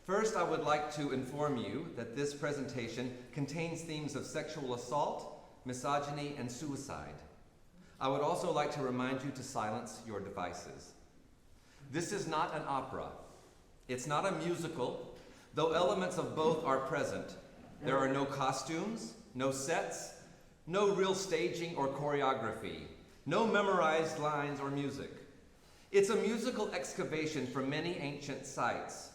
First, I would like to inform you that this presentation contains themes of sexual assault, misogyny, and suicide. I would also like to remind you to silence your devices. This is not an opera. It's not a musical, though elements of both are present. There are no costumes, no sets, no real staging or choreography, no memorized lines or music. It's a musical excavation from many ancient sites.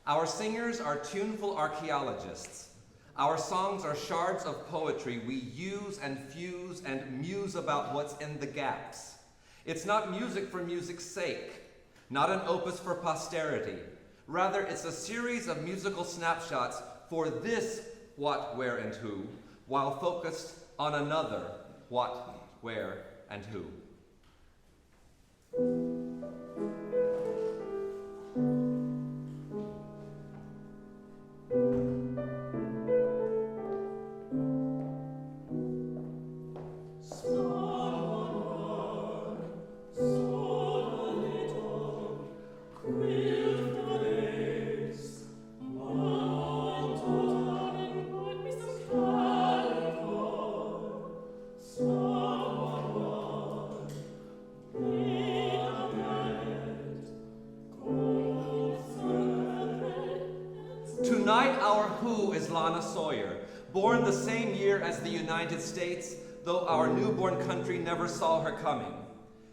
Our singers are tuneful archaeologists. Our songs are shards of poetry we use and fuse and muse about what's in the gaps. It's not music for music's sake, not an opus for posterity. Rather, it's a series of musical snapshots for this what, where, and who, while focused on another what, where, and who. Tonight, our who is Lana Sawyer, born the same year as the United States, though our newborn country never saw her coming.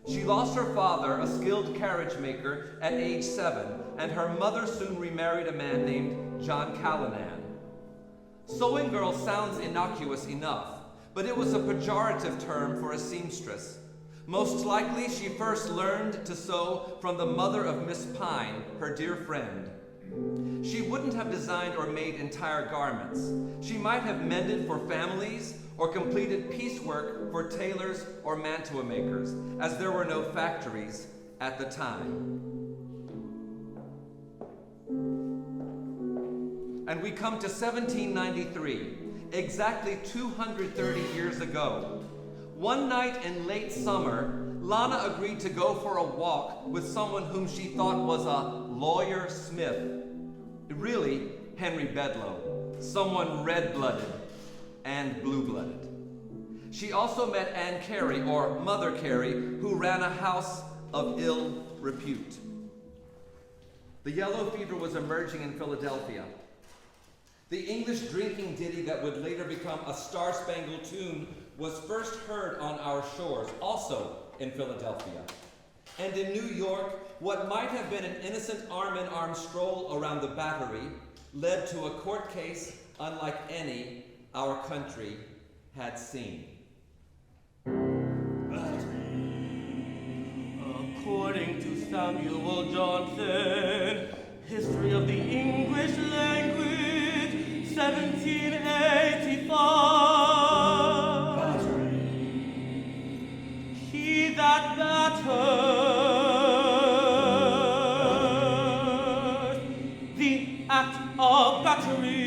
She lost her father, a skilled carriage maker, at age 7, and her mother soon remarried a man named John Callanan. Sewing girl sounds innocuous enough, but it was a pejorative term for a seamstress. Most likely, she first learned to sew from the mother of Miss Pine, her dear friend. She wouldn't have designed or made entire garments. She might have mended for families or completed piecework for tailors or mantua makers, as there were no factories at the time. And we come to 1793, exactly 230 years ago. One night in late summer, Lana agreed to go for a walk with someone whom she thought was a lawyer Smith. Really, Henry Bedloe, someone red-blooded and blue-blooded. She also met Anne Carey, or Mother Carey, who ran a house of ill repute. The yellow fever was emerging in Philadelphia. The English drinking ditty that would later become a star-spangled tune was first heard on our shores, also in Philadelphia. And in New York, what might have been an innocent arm-in-arm stroll around the Battery led to a court case unlike any our country had seen. According to Samuel Johnson, History of the English Language, 1785. Battery. He that battered the act of battery.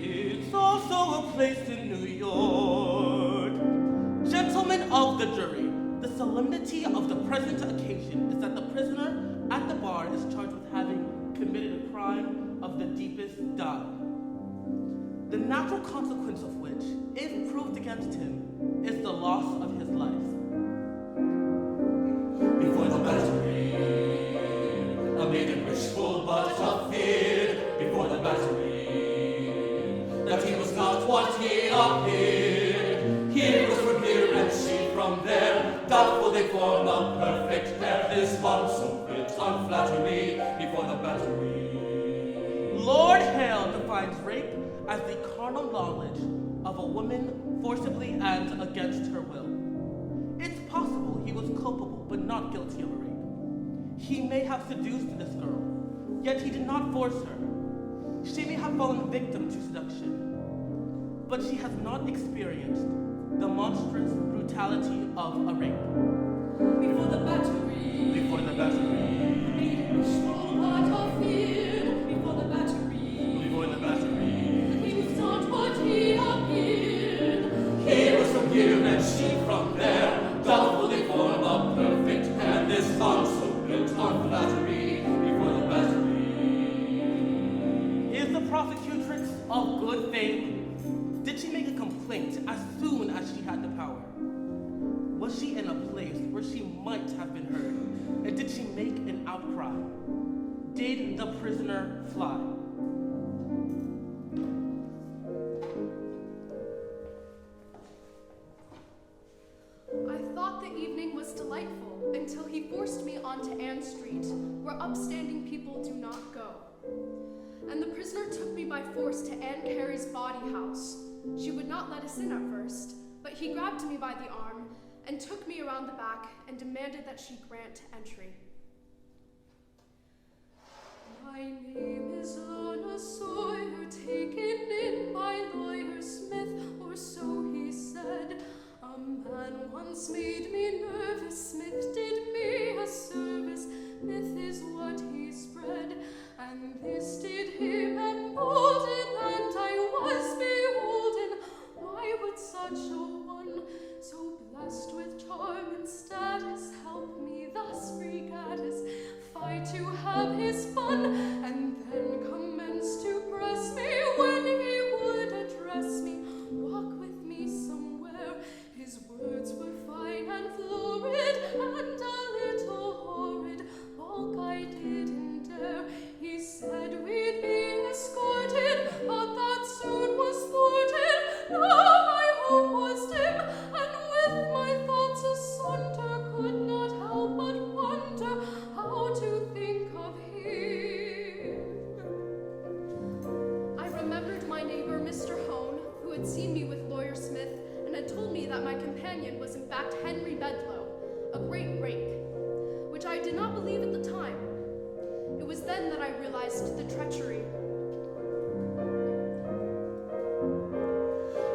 It's also a place in New York. Gentlemen of the jury, the solemnity of the present occasion is that the prisoner at the bar is charged with having committed a crime of the deepest dye, the natural consequence of which, if proved against him, is the loss of his life. Before the Battery, a maiden wishful but afeard. Before the Battery, that he was not what he appeared. He was from here and she from there. Doubtful they form a perfect pair. This one so built on flattery. Before the Battery. Lord Hale defines rape as the carnal knowledge of a woman forcibly and against her will. It's possible he was culpable but not guilty of a rape. He may have seduced this girl, yet he did not force her. She may have fallen victim to seduction, but she has not experienced the monstrous brutality of a rape. Before the Battery. Before the Battery. Small heart of fear. Before the Battery. Before the Battery. He was not what he appeared. He was from here and she from there. Doubtful they form a perfect pair. This bond so built on prosecutrix of good fame? Did she make a complaint as soon as she had the power? Was she in a place where she might have been heard? And did she make an outcry? Did the prisoner fly? I thought the evening was delightful until he forced me onto Ann Street, where upstanding people do not go. And the prisoner took me by force to Ann Carey's body house. She would not let us in at first, but he grabbed me by the arm and took me around the back and demanded that she grant entry. My name is Lorna Sawyer, taken in by Lawyer Smith, or so he said. A man once made me nervous, Smith did me a service, myth is what he spread, and this did him embolden, and I was beholden. Why would such a one, so blessed with charm and status, help me thus regatus, fight to have his fun, and then commence to press me when he would address me, walk with me somewhere. His words were fine and florid, and a little horrid, all I didn't dare. He said we'd be escorted, but that soon was thwarted. Now my hope was dim, and with my thoughts asunder, could not help but wonder how to think of him. I remembered my neighbor, Mr. Hone, who had seen me with Lawyer Smith, and had told me that my companion was in fact Henry Bedloe, a great rake, which I did not believe at the time. It was then that I realized the treachery.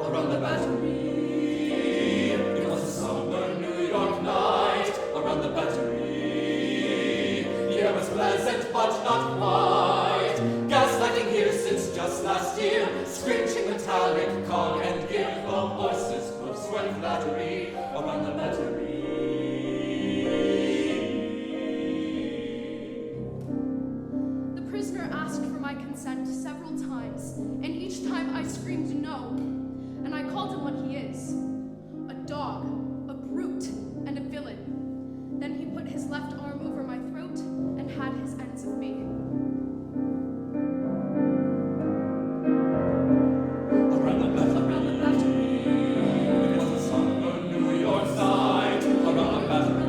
Around the Battery, it was a summer New York night. Around the Battery, the air was pleasant but not quite. Gaslighting here since just last year, screeching metallic, cog and gear, the horses' hoofs went flattery. Around the Battery. The prisoner asked for my consent several times, and each time I screamed no, and I called him what he is, a dog, a brute, and a villain. Then he put his left arm over my throat and had his ends of me. Around the Battery, it was a summer New York night. Around the Battery,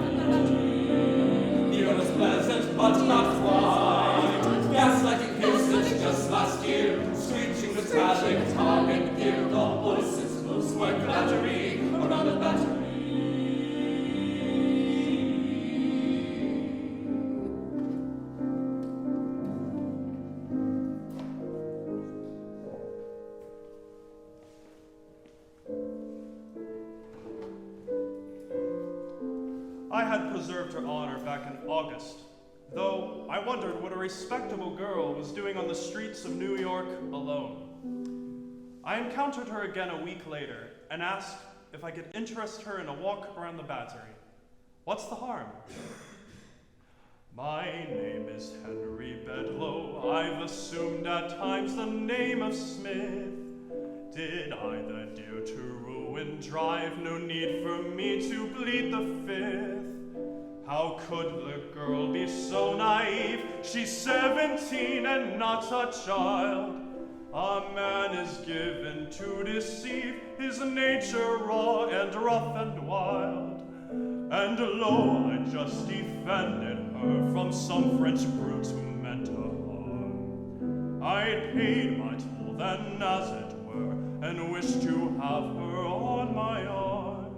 the air was pleasant but not quite. Gaslighting here since just last year, screeching metallic, tongue and gear, the horses' hoofs went flattery. Around the Battery. I had preserved her honor back in August, though I wondered what a respectable girl was doing on the streets of New York alone. I encountered her again a week later and asked if I could interest her in a walk around the Battery. What's the harm? My name is Henry Bedloe. I've assumed at times the name of Smith. Did I the dear to ruin drive? No need for me to plead the fifth. How could the girl be so naive? She's 17 and not a child. A man is given to deceive, his nature raw and rough and wild. And lo, I just defended her from some French brute who meant her harm. I paid my toll then, as it were, and wished to have her on my arm.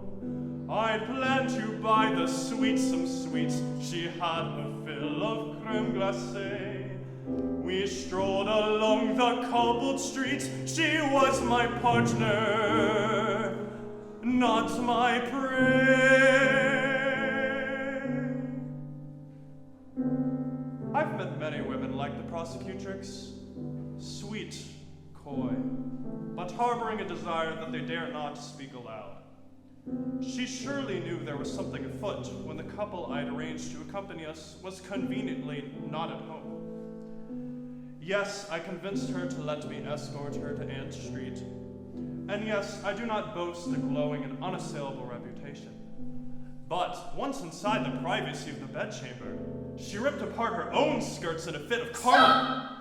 I planned to buy the sweet some sweets, she had her fill of creme glacée. We strolled along the cobbled streets, she was my partner, not my prey. I've met many women like the prosecutrix, sweet, coy, but harboring a desire that they dare not speak aloud. She surely knew there was something afoot when the couple I'd arranged to accompany us was conveniently not at home. Yes, I convinced her to let me escort her to Ann Street. And yes, I do not boast a glowing and unassailable reputation. But once inside the privacy of the bedchamber, she ripped apart her own skirts in a fit of carnal.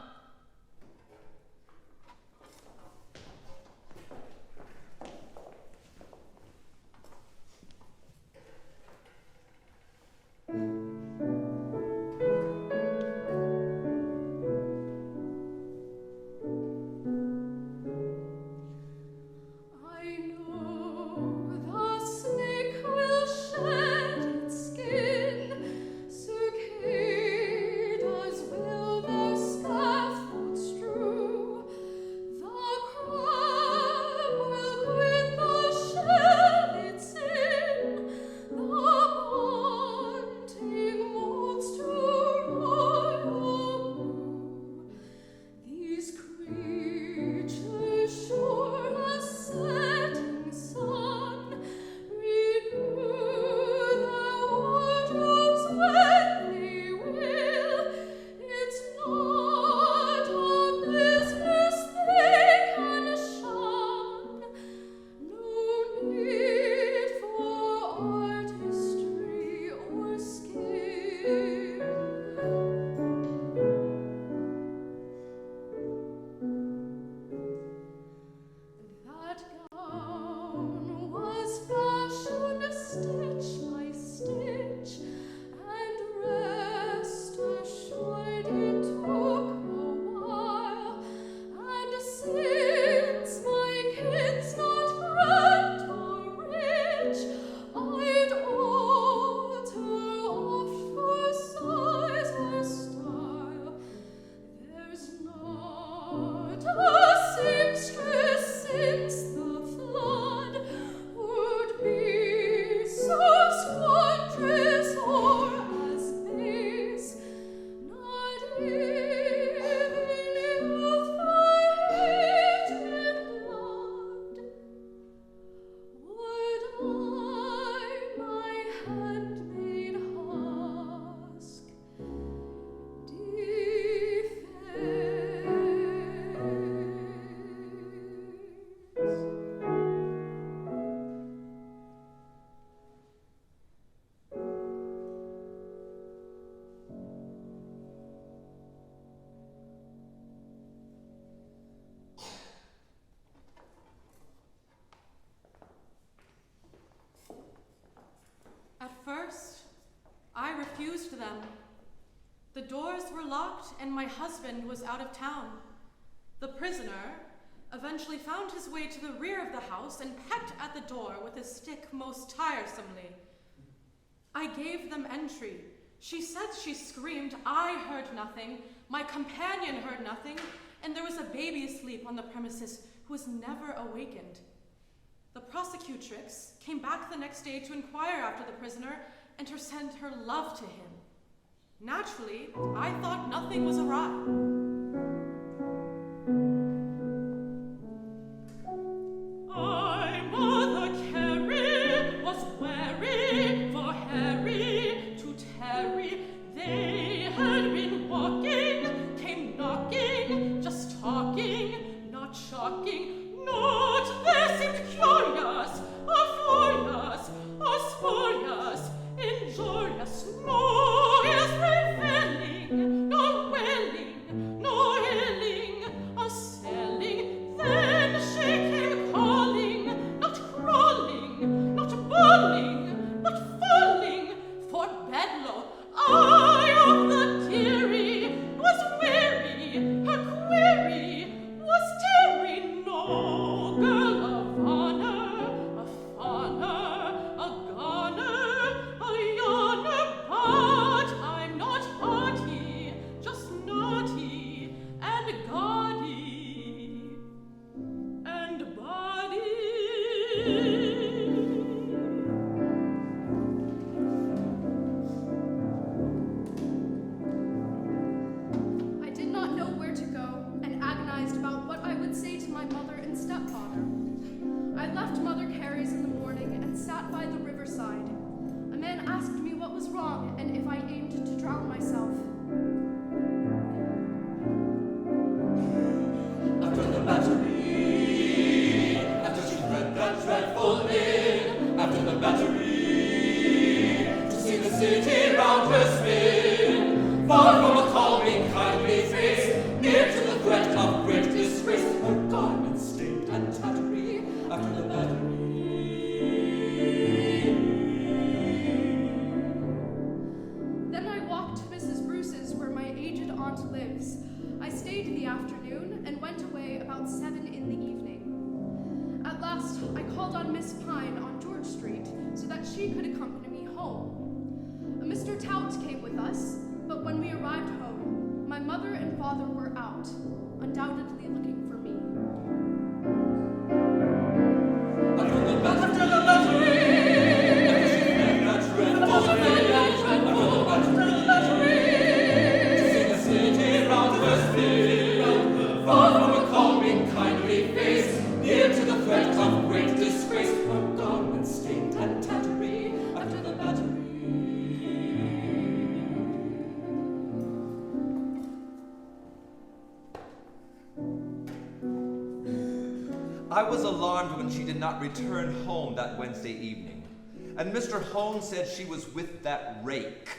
First, I refused them. The doors were locked and my husband was out of town. The prisoner eventually found his way to the rear of the house and pecked at the door with his stick most tiresomely. I gave them entry. She said she screamed. I heard nothing. My companion heard nothing, and there was a baby asleep on the premises who was never awakened. The prosecutrix came back the next day to inquire after the prisoner and to send her love to him. Naturally, I thought nothing was awry. Mother Carey was wary for Harry to tarry. They had been walking, came knocking, just talking, not shocking, not there seemed curious, furious, spurious, injurious, no is prevailing, nor willing, nor illing, selling. Then she came calling, not crawling, not bawling, but falling for Bedloe. I of the dearie was weary, her query was teary. No girl of honor, a fawner, a goner, a yawner, but I'm not haughty, just naughty and gaudy and body. I did not know where to go and agonized about what I would say to my mother and stepfather. I left Mother Carey's in the morning and sat by the riverside. A man asked me what was wrong and if I aimed to drown myself. called on Miss Pine on George Street so that she could accompany me home. Mr. Tout came with us, but when we arrived home, my mother and father were out, undoubtedly looking for me. Under the battery, after she fled that dreadful to see the city round her spirit, far from a calming, kindly face, near to the threat of great disgrace, her garments stained and tattery after the battery. I was alarmed when she did not return home that Wednesday evening, and Mr. Hone said she was with that rake.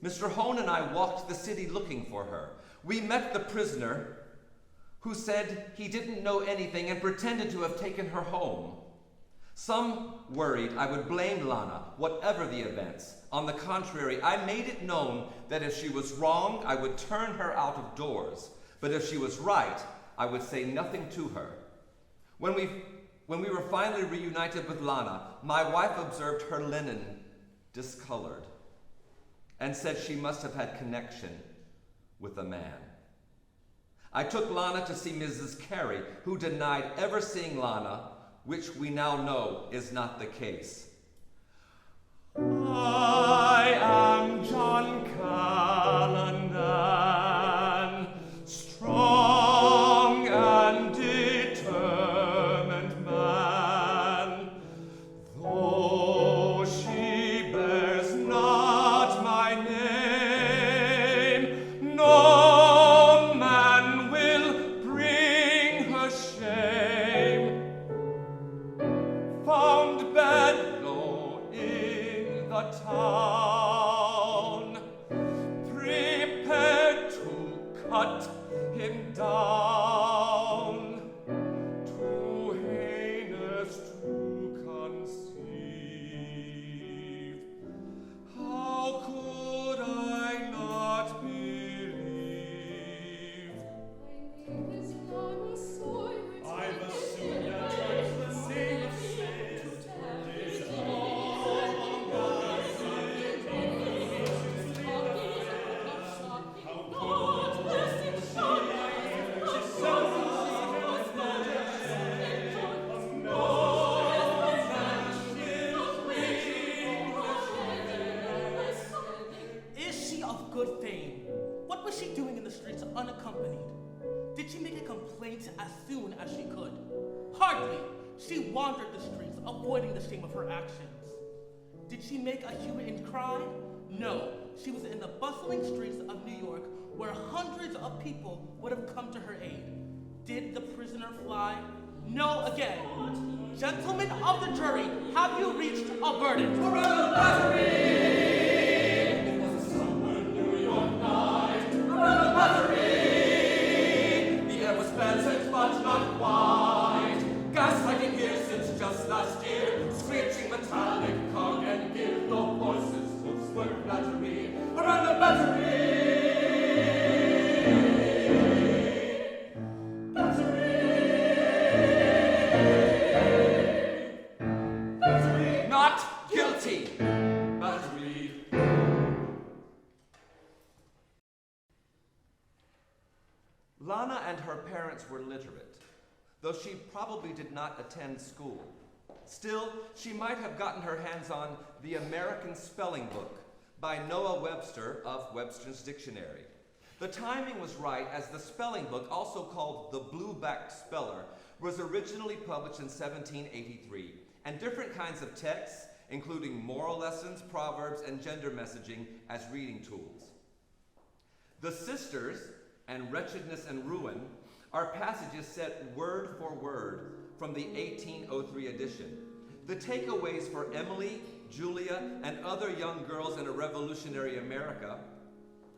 Mr. Hone and I walked the city looking for her. We met the prisoner, who said he didn't know anything and pretended to have taken her home. Some worried I would blame Lana, whatever the events. On the contrary, I made it known that if she was wrong, I would turn her out of doors. But if she was right, I would say nothing to her. When we were finally reunited with Lana, my wife observed her linen discolored and said she must have had connection with a man. I took Lana to see Mrs. Carey, who denied ever seeing Lana, which we now know is not the case. I am John Callandan, strong and determined man. Though she bears not my name, no man will bring her shame. Found Bedlow in the town, prepared to cut him down, too heinous to conceive. How could I not believe? My name is Lana Sawyer. I've assumed at times the name of Smith. Is long as it Is she of good fame? What was she doing in the streets unaccompanied? Did she make a complaint as soon as she could? Hardly. She wandered the streets, avoiding the shame of her actions. Did she make a hue and cry? No. She was in the bustling streets of New York, where hundreds of people would have come to her aid. Did the prisoner fly? No again. Gentlemen of the jury, have you reached a verdict? Around the battery! It was a summer New York night. Around the battery! The air was pleasant but not quite. Gaslighting here since just last year. Screeching metallic cog and gear. No horses, hoofs were flattery. Around the battery! Not guilty! Battery! Lana and her parents were literate, though she probably did not attend school. Still, she might have gotten her hands on the American Spelling Book by Noah Webster of Webster's Dictionary. The timing was right, as the spelling book, also called the Blue-Backed Speller, was originally published in 1783, and different kinds of texts, including moral lessons, proverbs, and gender messaging as reading tools. The Sisters and Wretchedness and Ruin are passages set word for word from the 1803 edition. The takeaways for Emily, Julia, and other young girls in a revolutionary America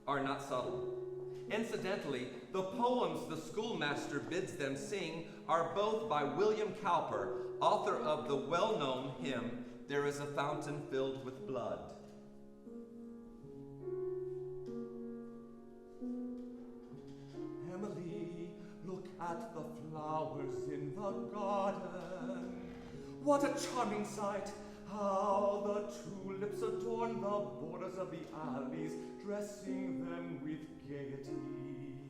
are not subtle. Incidentally, the poems the schoolmaster bids them sing are both by William Cowper, author of the well-known hymn, "There is a Fountain Filled with Blood." Emily, look at the flowers in the garden. What a charming sight! How the tulips adorn the borders of the alleys, dressing them with gaiety.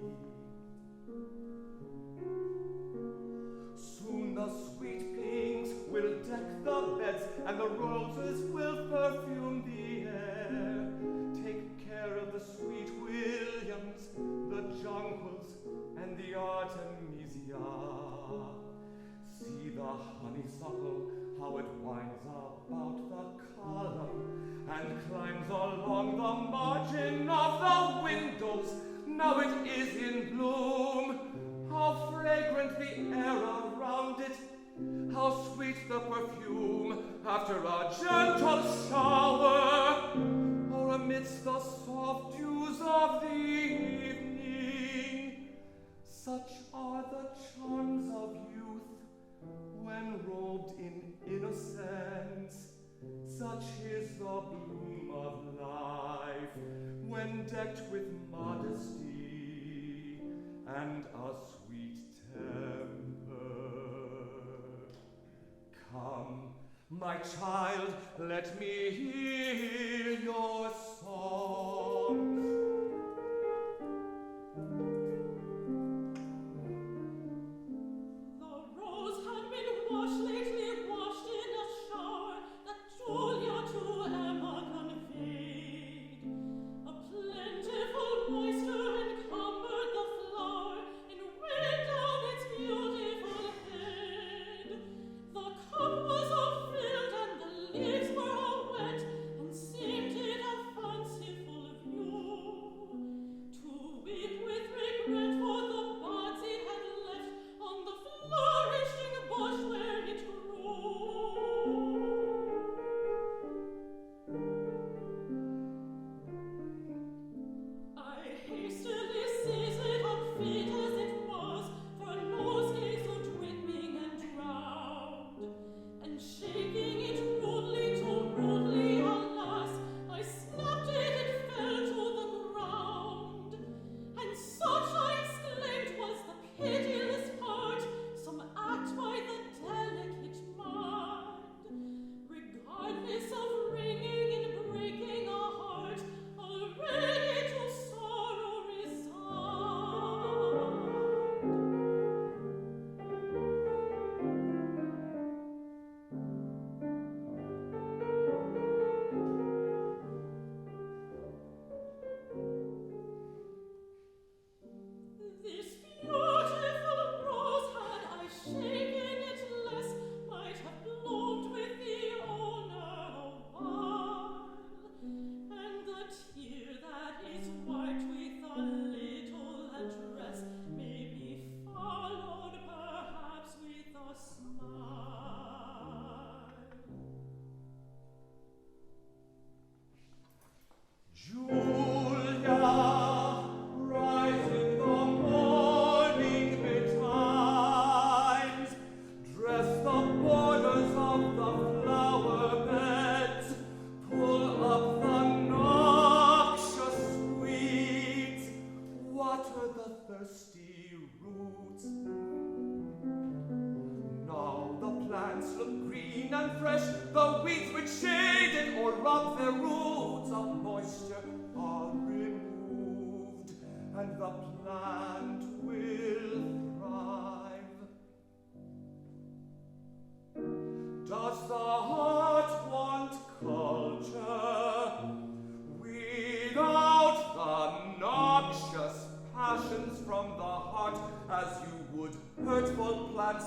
Soon the sweet pinks will deck the beds, and the roses will perfume the air. Take care of the sweet williams, the jonquils, and the artemisia. See the honeysuckle, how it winds about the column and climbs along the margin of the windows. Now it is in bloom. How fragrant the air around it. How sweet the perfume after a gentle shower or amidst the soft dews of the evening. Such are the charms of youth when robed in innocence. Such is the bloom of life when decked with modesty and a sweet temper. Come, my child, let me hear your songs.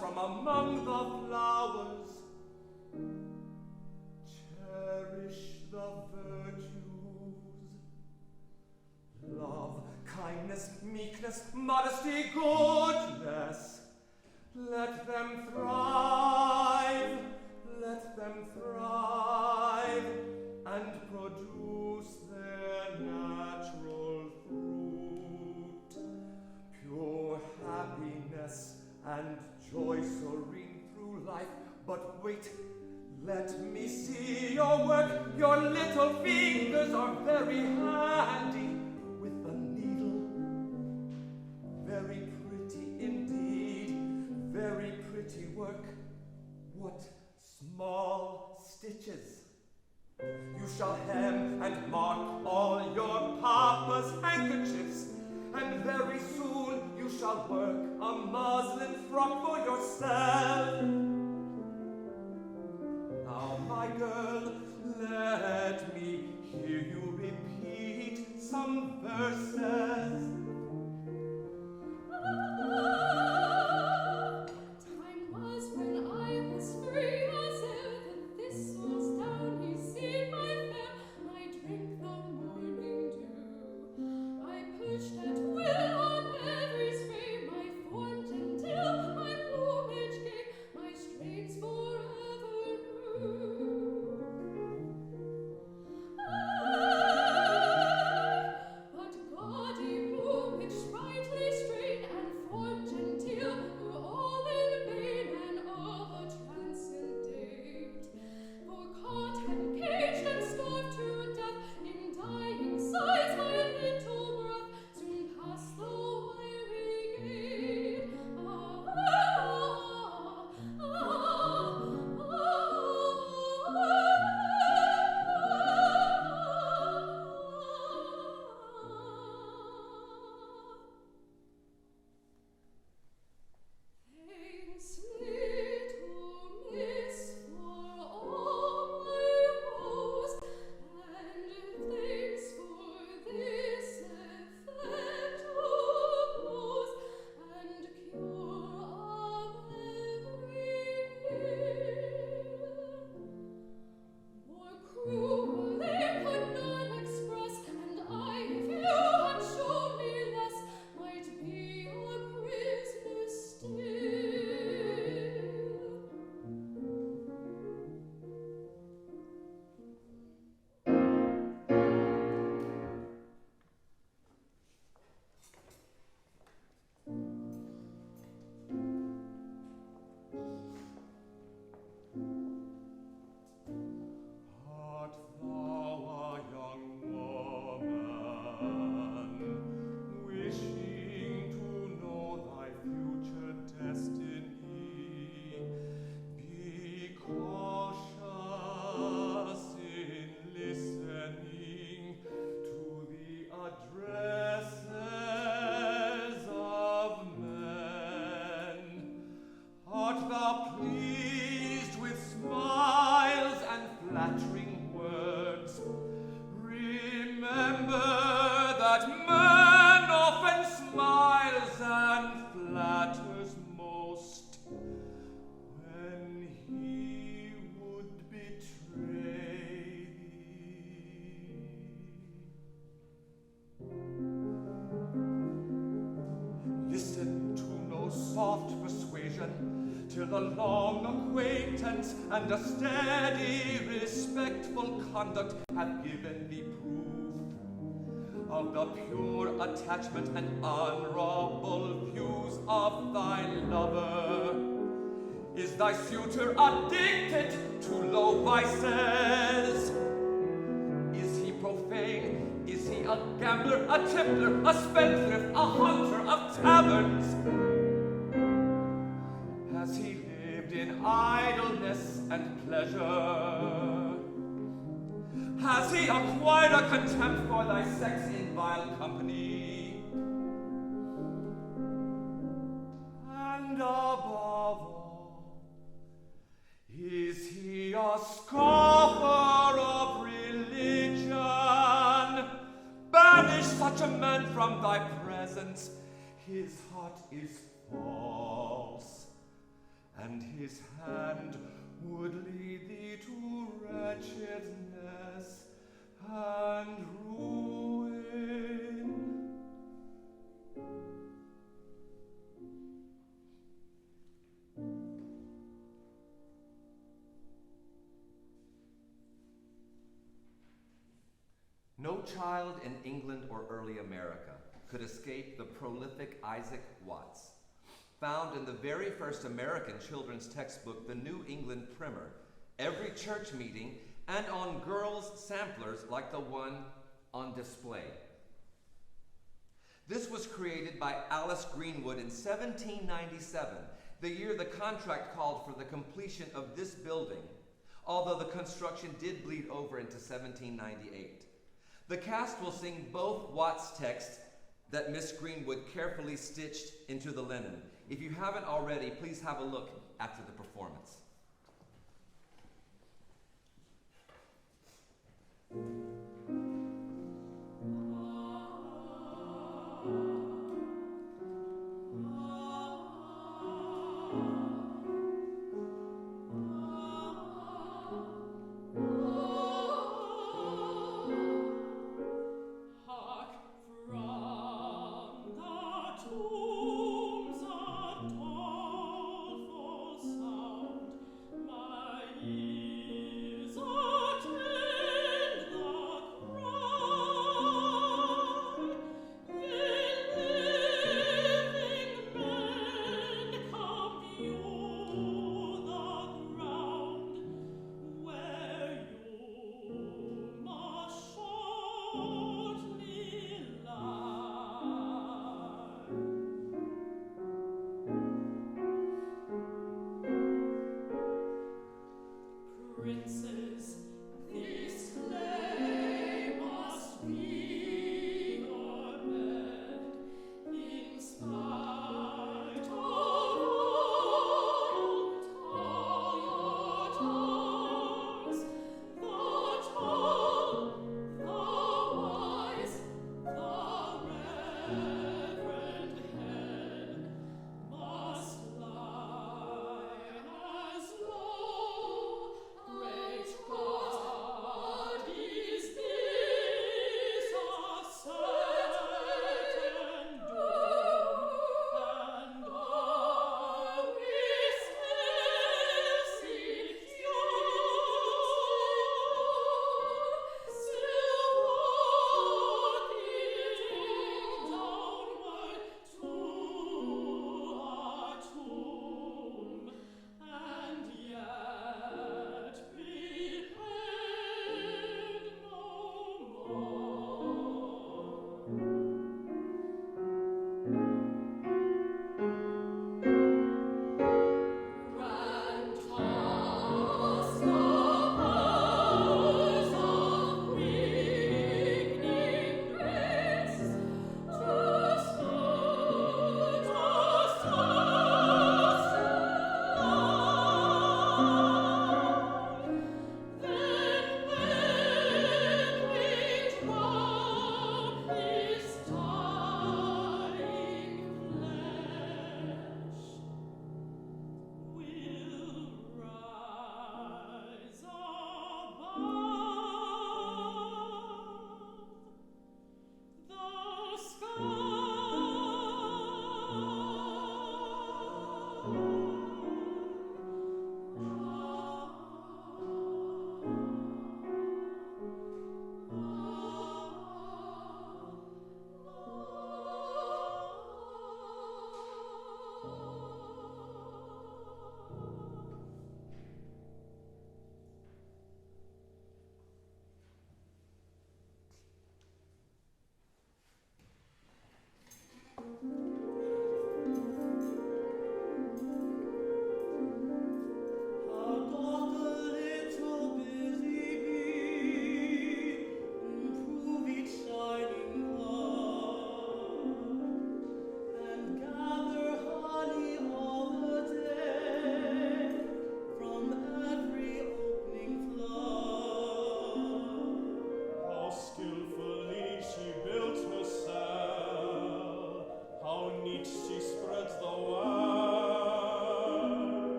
From among the flowers, cherish the virtues, love, kindness, meekness, modesty, goodness. Let them thrive, and produce their natural fruit, pure happiness and joy serene through life. But wait, let me see your work. Your little fingers are very handy with the needle. Very pretty indeed, very pretty work. What stitches. You shall hem and mark all your papa's handkerchiefs, and very soon you shall work a muslin frock for yourself. Now, my girl, let me hear you repeat some verses. Time was when I was free as air, the thistles down he seen my fair. I drank the morning dew. I pushed at will on every spray, my form gentle, my plumage gay, my strains forever new. But gaudy plumage sprightly strain and form genteel were all in vain and of a transcendent. For caught and caged and starved to death, in dying sighs my little breath soon passed the wiry gate. Thanks, little miss, for all my woes, and thanks for this effect of close and cure of every ill. More cruel they could not express, and I, if you had shown me less, might be a prisoner still. Art thou a young woman, wishing to know thy future destiny? Be cautious in listening to the addresses of men. Art thou pleased with smiles and flattering words? Remember that man often smiles and flatters most when he would betray thee. Listen to no soft persuasion, till a long acquaintance and a steady, respectful conduct have given thee proof of the pure attachment and honorable views of thy lover. Is thy suitor addicted to low vices? Is he profane? Is he a gambler, a tippler, a spendthrift, a hunter of taverns? Has he lived in idleness and pleasure? Has he acquired a contempt for thy sex in vile company? And above all, is he a scoffer of religion? Banish such a man from thy presence. His heart is false, and his hand would lead thee to wretchedness and ruin. No child in England or early America could escape the prolific Isaac Watts. Found in the very first American children's textbook, the New England Primer, every church meeting, and on girls' samplers like the one on display. This was created by Alice Greenwood in 1797, the year the contract called for the completion of this building, although the construction did bleed over into 1798. The cast will sing both Watt's texts that Miss Greenwood carefully stitched into the linen. If you haven't already, please have a look after the performance. My ears attend the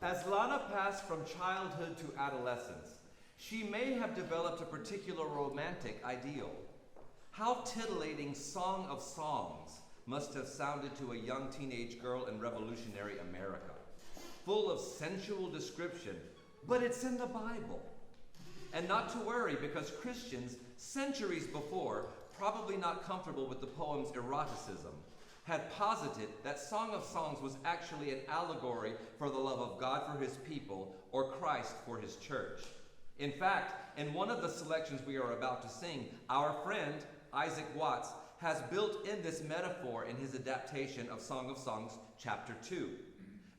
As Lana passed from childhood to adolescence, she may have developed a particular romantic ideal. How titillating Song of Songs must have sounded to a young teenage girl in revolutionary America, full of sensual description, but it's in the Bible. And not to worry, because Christians, centuries before, probably not comfortable with the poem's eroticism, had posited that Song of Songs was actually an allegory for the love of God for his people, or Christ for his church. In fact, in one of the selections we are about to sing, our friend, Isaac Watts, has built in this metaphor in his adaptation of Song of Songs, chapter 2.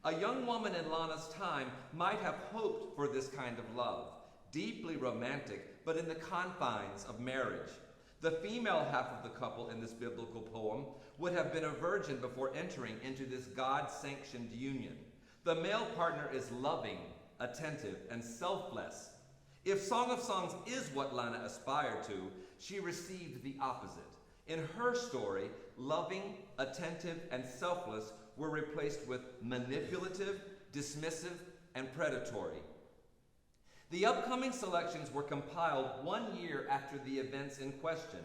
A young woman in Lana's time might have hoped for this kind of love, deeply romantic, but in the confines of marriage. The female half of the couple in this biblical poem would have been a virgin before entering into this God-sanctioned union. The male partner is loving, attentive, and selfless. If Song of Songs is what Lana aspired to, she received the opposite. In her story, loving, attentive, and selfless were replaced with manipulative, dismissive, and predatory. The upcoming selections were compiled 1 year after the events in question.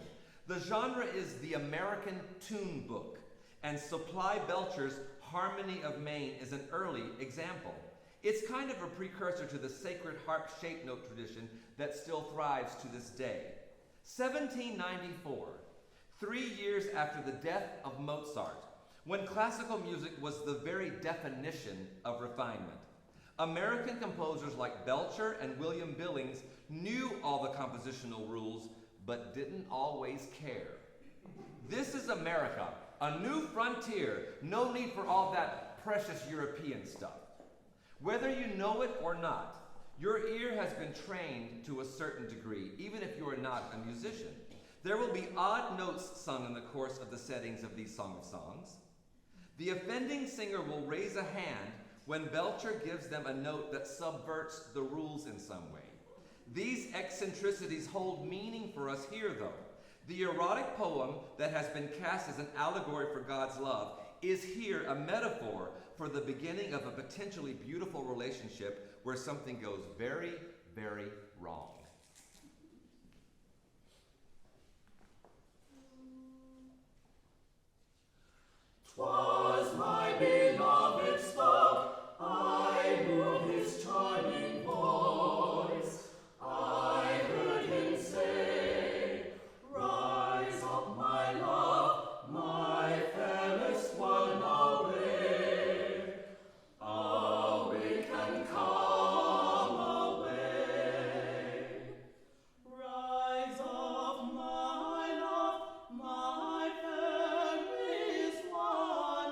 The genre is the American tune book, and Supply Belcher's Harmony of Maine is an early example. It's kind of a precursor to the sacred harp shape note tradition that still thrives to this day. 1794, 3 years after the death of Mozart, when classical music was the very definition of refinement. American composers like Belcher and William Billings knew all the compositional rules, but didn't always care. This is America, a new frontier, no need for all that precious European stuff. Whether you know it or not, your ear has been trained to a certain degree, even if you are not a musician. There will be odd notes sung in the course of the settings of these Song of Songs. The offending singer will raise a hand when Belcher gives them a note that subverts the rules in some way. These eccentricities hold meaning for us here, though. The erotic poem that has been cast as an allegory for God's love is here a metaphor for the beginning of a potentially beautiful relationship where something goes very, very wrong. "'Twas my beloved spoke, I knew his charming voice. I heard him say, "Rise up, my love, my fairest one, awake. Awake and come away. Rise up, my love, my fairest one,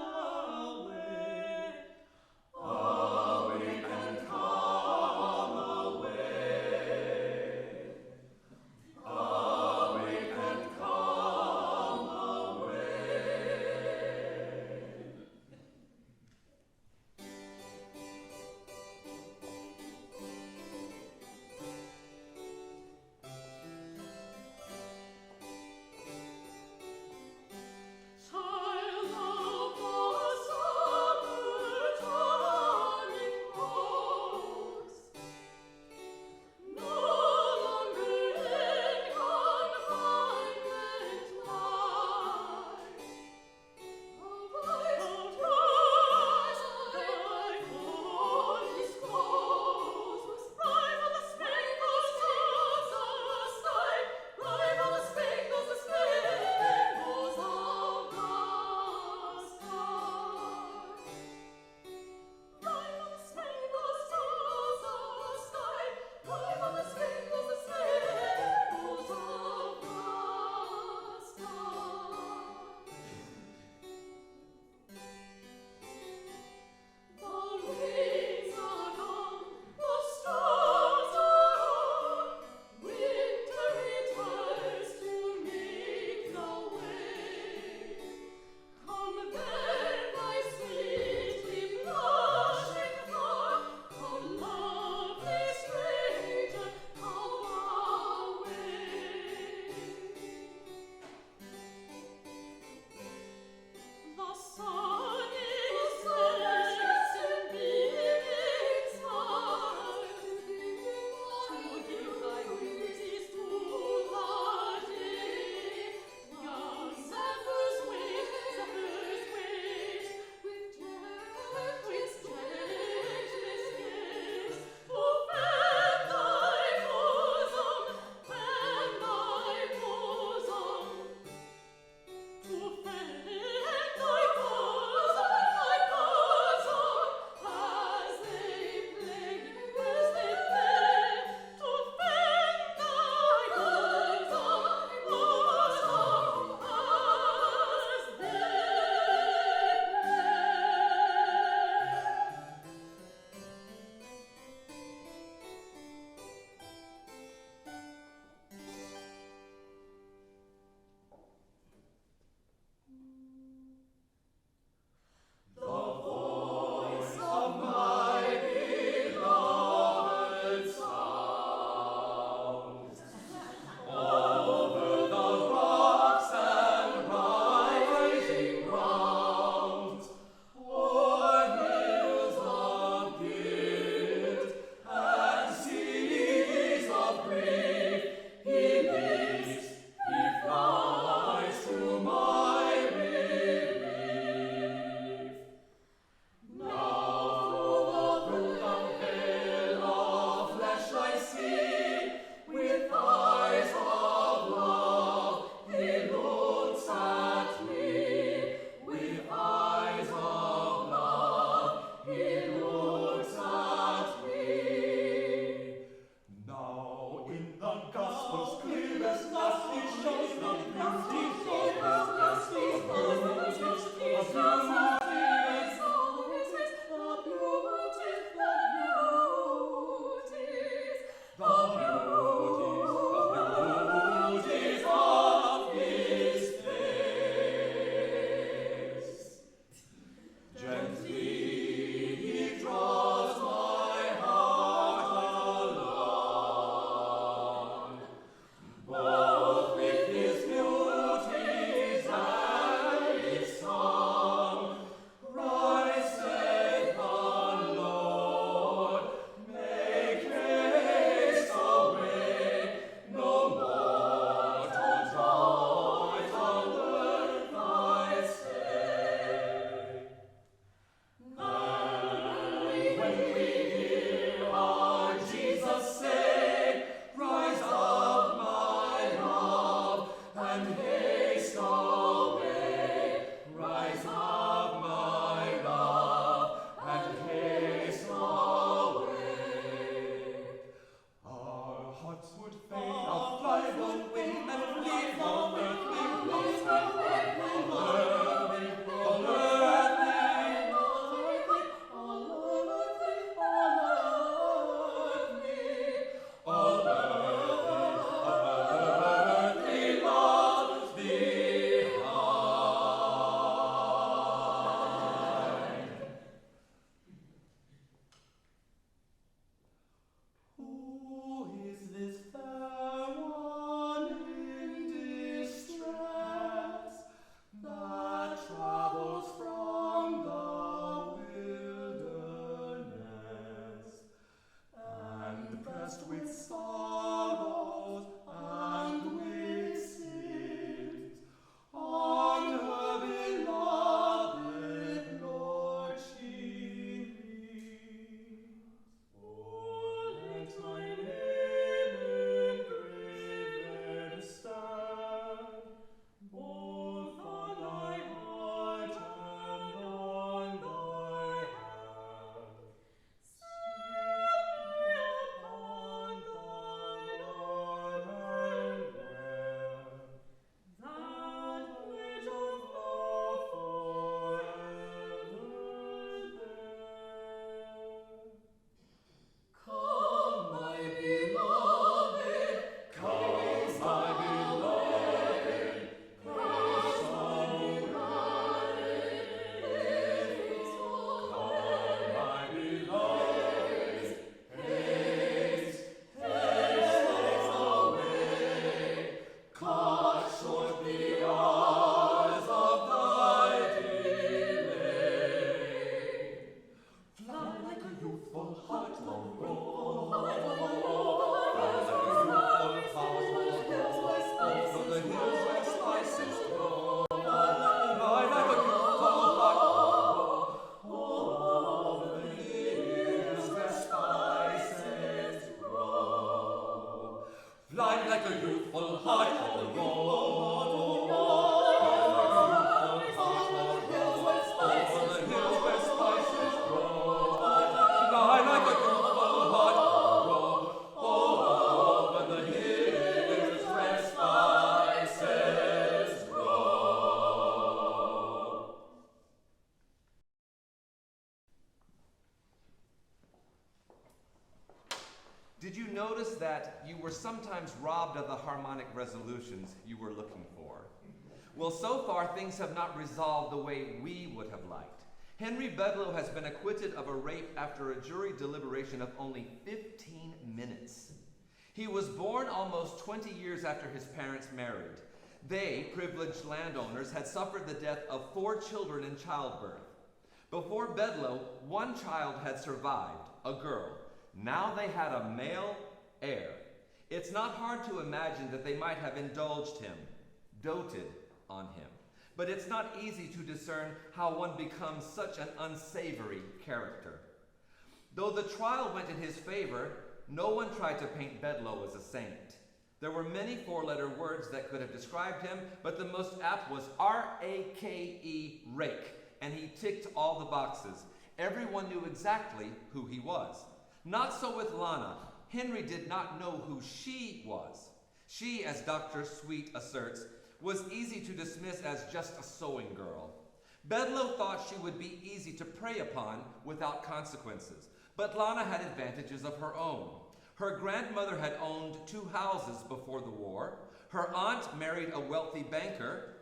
Did you notice that you were sometimes robbed of the harmonic resolutions you were looking for? Well, so far things have not resolved the way we would have liked. Henry Bedloe has been acquitted of a rape after a jury deliberation of only 15 minutes. He was born almost 20 years after his parents married. They, privileged landowners, had suffered the death of 4 children in childbirth. Before Bedloe, 1 child had survived, a girl. Now they had a male heir. It's not hard to imagine that they might have indulged him, doted on him. But it's not easy to discern how one becomes such an unsavory character. Though the trial went in his favor, no one tried to paint Bedloe as a saint. There were many 4-letter words that could have described him, but the most apt was R-A-K-E, rake, and he ticked all the boxes. Everyone knew exactly who he was. Not so with Lana. Henry did not know who she was. She, as Dr. Sweet asserts, was easy to dismiss as just a sewing girl. Bedloe thought she would be easy to prey upon without consequences, but Lana had advantages of her own. Her grandmother had owned 2 houses before the war, her aunt married a wealthy baker,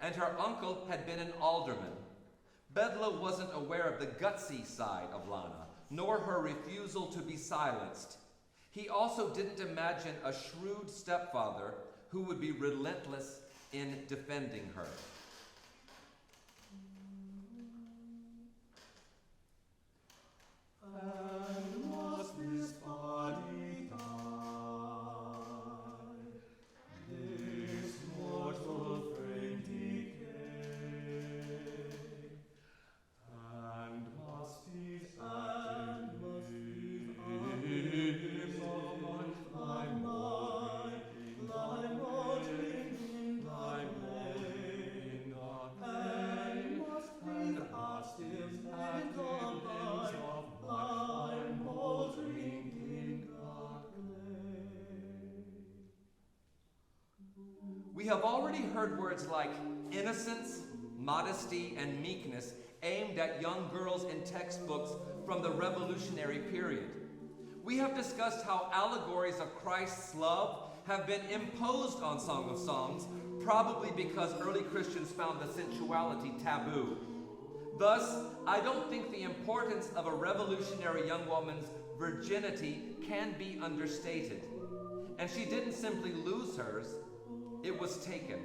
and her uncle had been an alderman. Bedloe wasn't aware of the gutsy side of Lana, nor her refusal to be silenced. He also didn't imagine a shrewd stepfather who would be relentless in defending her. And must this body die, this mortal frame decay, and must these active limbs of thy moldering in thy brain, and must these active limbs of thy moldering in God clay. We have already heard words like innocence, modesty, and meekness aimed at young girls in textbooks from the Revolutionary period. We have discussed how allegories of Christ's love have been imposed on Song of Songs, probably because early Christians found the sensuality taboo. Thus, I don't think the importance of a revolutionary young woman's virginity can be understated. And she didn't simply lose hers, it was taken.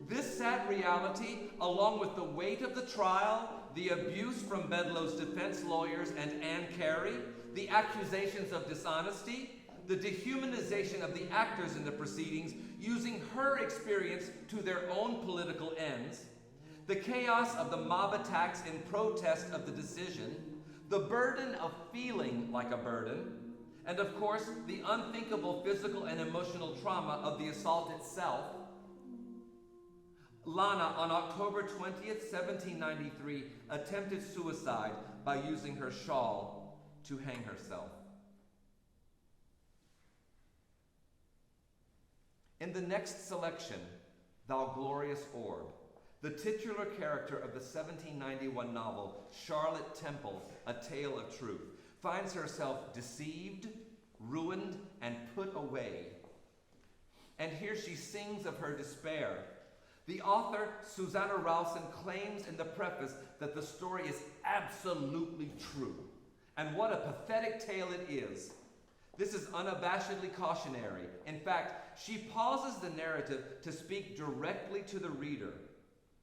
This sad reality, along with the weight of the trial, the abuse from Bedloe's defense lawyers and Anne Carey, the accusations of dishonesty, the dehumanization of the actors in the proceedings, using her experience to their own political ends, the chaos of the mob attacks in protest of the decision, the burden of feeling like a burden, and of course, the unthinkable physical and emotional trauma of the assault itself, Lana, on October 20th, 1793, attempted suicide by using her shawl to hang herself. In the next selection, Thou Glorious Orb, the titular character of the 1791 novel Charlotte Temple, A Tale of Truth, finds herself deceived, ruined, and put away. And here she sings of her despair. The author, Susanna Rowson, claims in the preface that the story is absolutely true. And what a pathetic tale it is. This is unabashedly cautionary. In fact, she pauses the narrative to speak directly to the reader,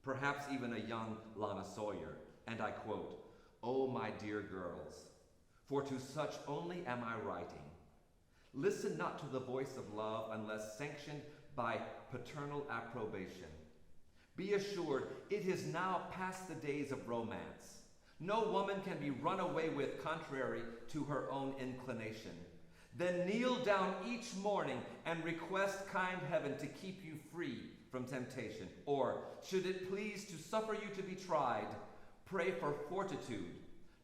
perhaps even a young Lana Sawyer, and I quote, "Oh, my dear girls, for to such only am I writing. Listen not to the voice of love unless sanctioned by paternal approbation. Be assured it is now past the days of romance. No woman can be run away with contrary to her own inclination. Then kneel down each morning and request kind heaven to keep you free from temptation. Or, should it please to suffer you to be tried, pray for fortitude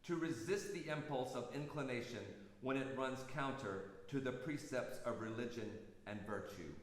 to resist the impulse of inclination when it runs counter to the precepts of religion and virtue."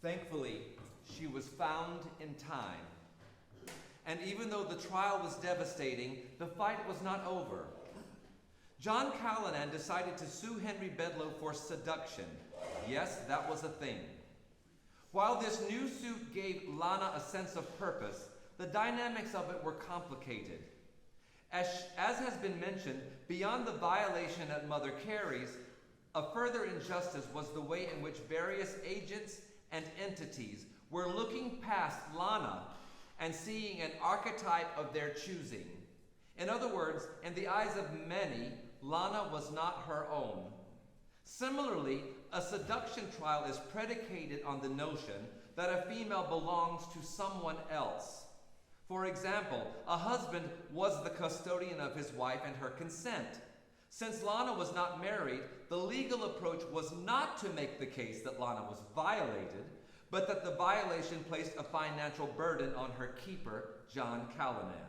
Thankfully, she was found in time. And even though the trial was devastating, the fight was not over. John Callanan decided to sue Henry Bedloe for seduction. Yes, that was a thing. While this new suit gave Lana a sense of purpose, the dynamics of it were complicated. As has been mentioned, beyond the violation at Mother Carey's, a further injustice was the way in which various agents and entities were looking past Lana and seeing an archetype of their choosing. In other words, in the eyes of many, Lana was not her own. Similarly, a seduction trial is predicated on the notion that a female belongs to someone else. For example, a husband was the custodian of his wife and her consent. Since Lana was not married, the legal approach was not to make the case that Lana was violated, but that the violation placed a financial burden on her keeper, John Callanan.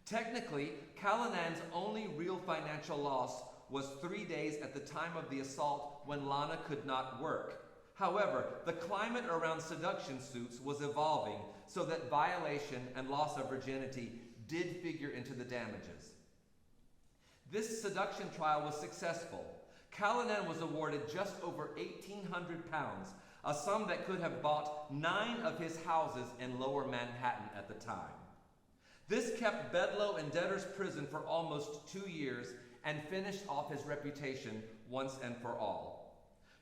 Technically, Callanan's only real financial loss was 3 days at the time of the assault when Lana could not work. However, the climate around seduction suits was evolving so that violation and loss of virginity did figure into the damages. This seduction trial was successful. Callanan was awarded just over £1,800, a sum that could have bought 9 of his houses in Lower Manhattan at the time. This kept Bedloe in debtor's prison for almost 2 years and finished off his reputation once and for all.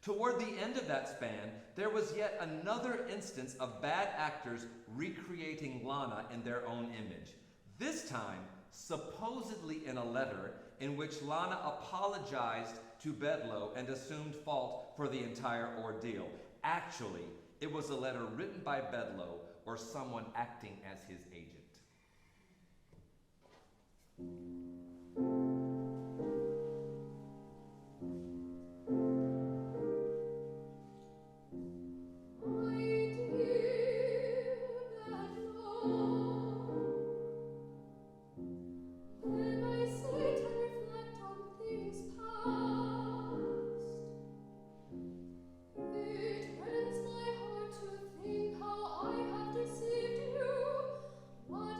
Toward the end of that span, there was yet another instance of bad actors recreating Lana in their own image. This time, supposedly in a letter in which Lana apologized to Bedloe and assumed fault for the entire ordeal. Actually, it was a letter written by Bedloe or someone acting as his agent. What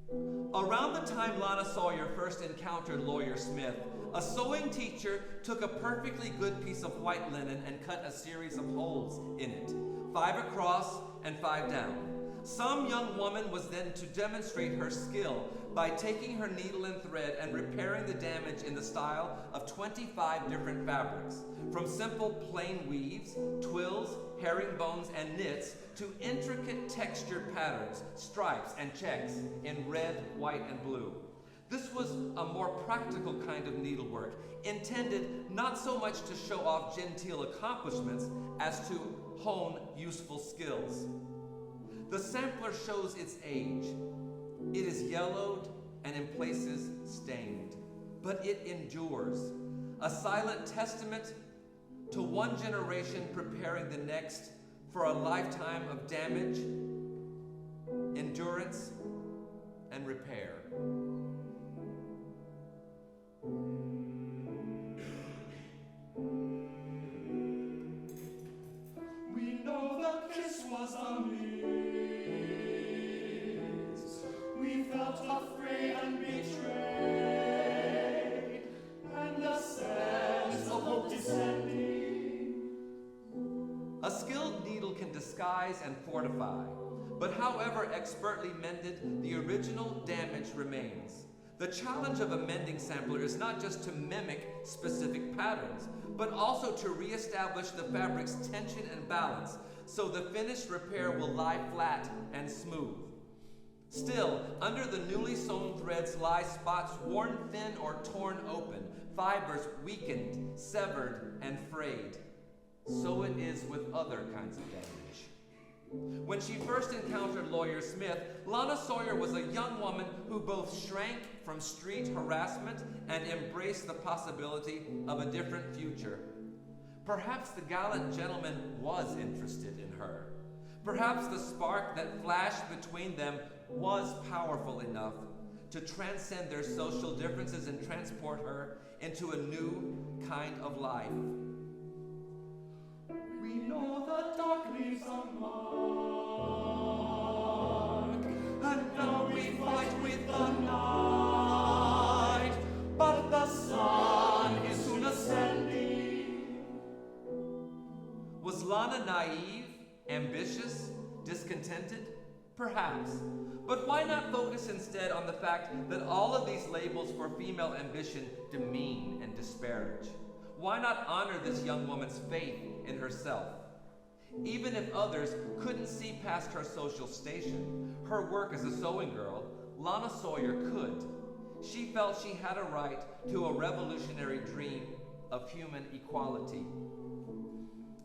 Around the time Lana Sawyer first encountered Lawyer Smith, a sewing teacher took a perfectly good piece of white linen and cut a series of holes in it, 5 across and 5 down. Some young woman was then to demonstrate her skill by taking her needle and thread and repairing the damage in the style of 25 different fabrics, from simple plain weaves, twills, herringbones, and knits, to intricate textured patterns, stripes, and checks in red, white, and blue. This was a more practical kind of needlework, intended not so much to show off genteel accomplishments as to hone useful skills. The sampler shows its age. It is yellowed and in places stained, but it endures, a silent testament to one generation preparing the next for a lifetime of damage, endurance, and repair. We know the kiss was amiss. We felt afraid and betrayed, and the sense of hope descending. A skilled needle can disguise and fortify, but however expertly mended, the original damage remains. The challenge of a mending sampler is not just to mimic specific patterns, but also to reestablish the fabric's tension and balance so the finished repair will lie flat and smooth. Still, under the newly sewn threads lie spots worn thin or torn open, fibers weakened, severed, and frayed. So it is with other kinds of damage. When she first encountered Lawyer Smith, Lana Sawyer was a young woman who both shrank from street harassment and embraced the possibility of a different future. Perhaps the gallant gentleman was interested in her. Perhaps the spark that flashed between them was powerful enough to transcend their social differences and transport her into a new kind of life. We know the dark leaves a mark, and now we fight with the night, but the sun is soon ascending. Was Lana naive, ambitious, discontented? Perhaps. But why not focus instead on the fact that all of these labels for female ambition demean and disparage? Why not honor this young woman's faith in herself? Even if others couldn't see past her social station, her work as a sewing girl, Lana Sawyer could. She felt she had a right to a revolutionary dream of human equality.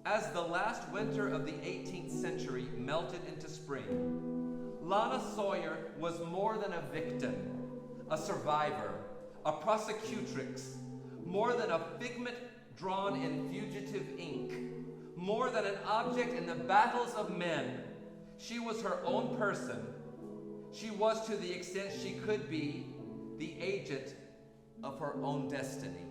As the last winter of the 18th century melted into spring, Lana Sawyer was more than a victim, a survivor, a prosecutrix, more than a figment drawn in fugitive ink, more than an object in the battles of men. She was her own person. She was, to the extent she could be, the agent of her own destiny.